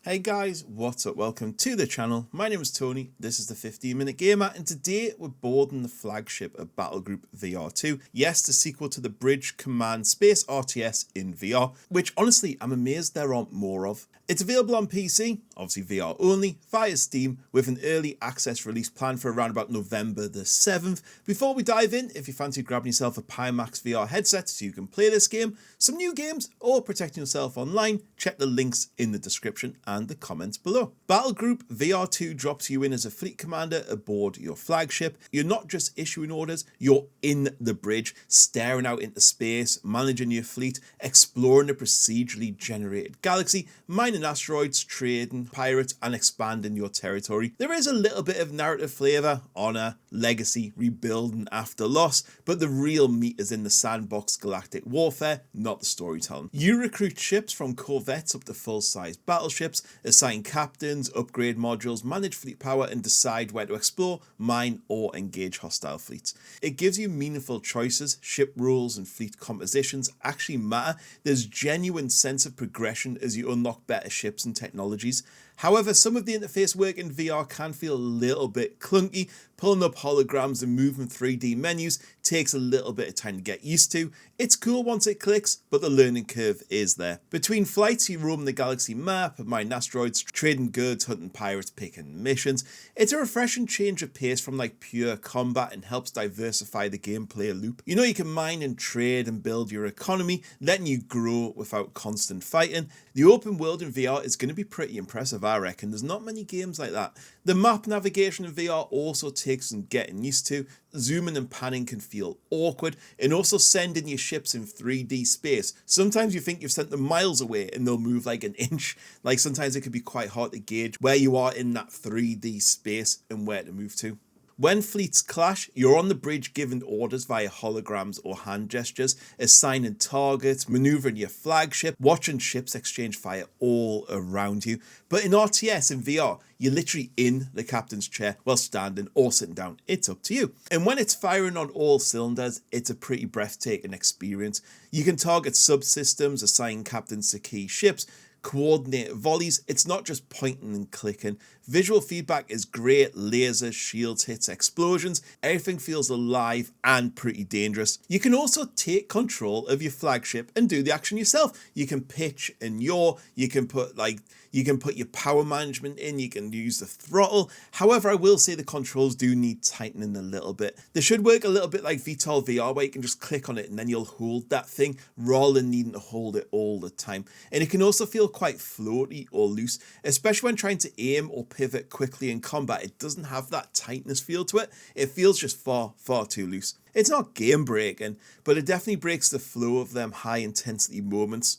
Hey guys, what's up? Welcome to the channel. My name is Tony, this is the 15-Minute Gamer, and today we're boarding the flagship of BattleGroup VR2. Yes, the sequel to the Bridge Command Space RTS in VR, which honestly I'm amazed there aren't more of. It's available on PC, obviously VR only, via Steam, with an early access release planned for around about November the 7th. Before we dive in, if you fancy grabbing yourself a Pimax VR headset so you can play this game, some new games, or protecting yourself online, check the links in the description and the comments below. BattleGroup VR2 drops you in as a fleet commander aboard your flagship. You're not just issuing orders, you're in the bridge, staring out into space, managing your fleet, exploring a procedurally generated galaxy, mining asteroids, trading pirates, and expanding your territory. There is a little bit of narrative flavour, honour, legacy, rebuilding after loss, but the real meat is in the sandbox galactic warfare, not the storytelling. You recruit ships from corvettes up to full-size battleships, assign captains, upgrade modules, manage fleet power, and decide where to explore, mine, or engage hostile fleets. It gives you meaningful choices, ship rules and fleet compositions actually matter. There's genuine sense of progression as you unlock better ships and technologies. However, some of the interface work in VR can feel a little bit clunky. Pulling up holograms and moving 3D menus takes a little bit of time to get used to. It's cool once it clicks, but the learning curve is there. Between flights, you roam the galaxy map, mine asteroids, trading goods, hunting pirates, picking missions. It's a refreshing change of pace from like pure combat and helps diversify the gameplay loop. You know, you can mine and trade and build your economy, letting you grow without constant fighting. The open world in VR is going to be pretty impressive, I reckon. There's not many games like that. The map navigation in VR also takes some getting used to. Zooming and panning can feel awkward, and also sending your ships in 3D space. Sometimes you think you've sent them miles away and they'll move like an inch. Like sometimes it can be quite hard to gauge where you are in that 3D space and where to move to. When fleets clash, you're on the bridge giving orders via holograms or hand gestures, assigning targets, maneuvering your flagship, watching ships exchange fire all around you. But in RTS and VR, you're literally in the captain's chair while standing or sitting down. It's up to you. And when it's firing on all cylinders, it's a pretty breathtaking experience. You can target subsystems, assign captains to key ships, coordinate volleys. It's not just pointing and clicking. Visual feedback is great. Lasers, shields, hits, explosions. Everything feels alive and pretty dangerous. You can also take control of your flagship and do the action yourself. You can pitch and yaw. You can put your power management in. You can use the throttle. However, I will say the controls do need tightening a little bit. They should work a little bit like VTOL VR, where you can just click on it and then you'll hold that thing rather than needing to hold it all the time. And it can also feel quite floaty or loose, especially when trying to aim or pivot quickly in combat. It doesn't have that tightness feel to it. It feels just far too loose. It's not game breaking, but it definitely breaks the flow of them high intensity moments.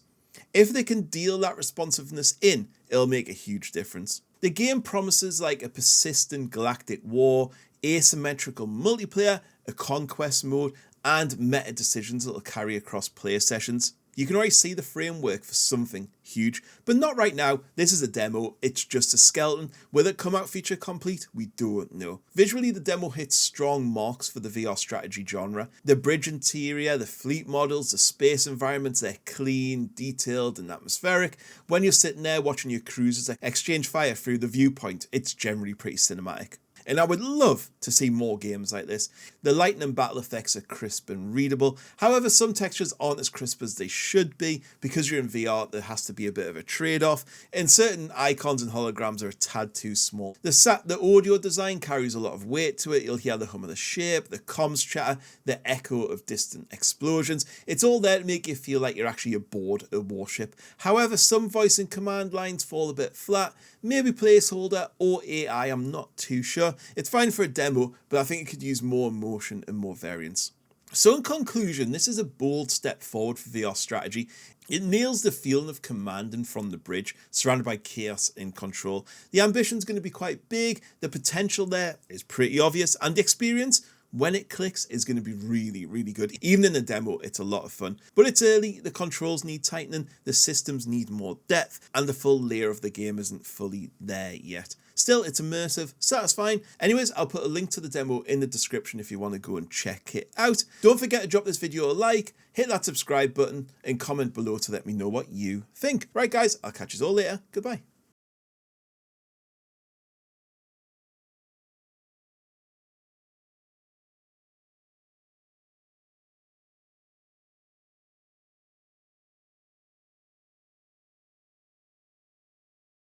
If they can deal that responsiveness in, it'll make a huge difference. The game promises like a persistent galactic war, asymmetrical multiplayer, a conquest mode, and meta decisions that will carry across player sessions. You can already see the framework for something huge, but not right now. This is a demo, it's just a skeleton. Will it come out feature complete? We don't know. Visually, the demo hits strong marks for the VR strategy genre. The bridge interior, the fleet models, the space environments, they're clean, detailed, and atmospheric. When you're sitting there watching your cruisers exchange fire through the viewpoint, it's generally pretty cinematic. And I would love to see more games like this. The lighting and battle effects are crisp and readable. However, some textures aren't as crisp as they should be. Because you're in VR, there has to be a bit of a trade-off. And certain icons and holograms are a tad too small. The audio design carries a lot of weight to it. You'll hear the hum of the ship, the comms chatter, the echo of distant explosions. It's all there to make you feel like you're actually aboard a warship. However, some voice and command lines fall a bit flat. Maybe placeholder or AI, I'm not too sure. It's fine for a demo, but I think it could use more emotion and more variance. So in conclusion, this is a bold step forward for VR strategy. It nails the feeling of commanding from the bridge, surrounded by chaos and control. The ambition's going to be quite big, the potential there is pretty obvious, and the experience, when it clicks, is going to be really good. Even in the demo, it's a lot of fun. But it's early, the controls need tightening, the systems need more depth, and the full layer of the game isn't fully there yet. Still, it's immersive, satisfying. Anyways, I'll put a link to the demo in the description if you want to go and check it out. Don't forget to drop this video a like, hit that subscribe button, and comment below to let me know what you think. Right guys, I'll catch you all later. Goodbye.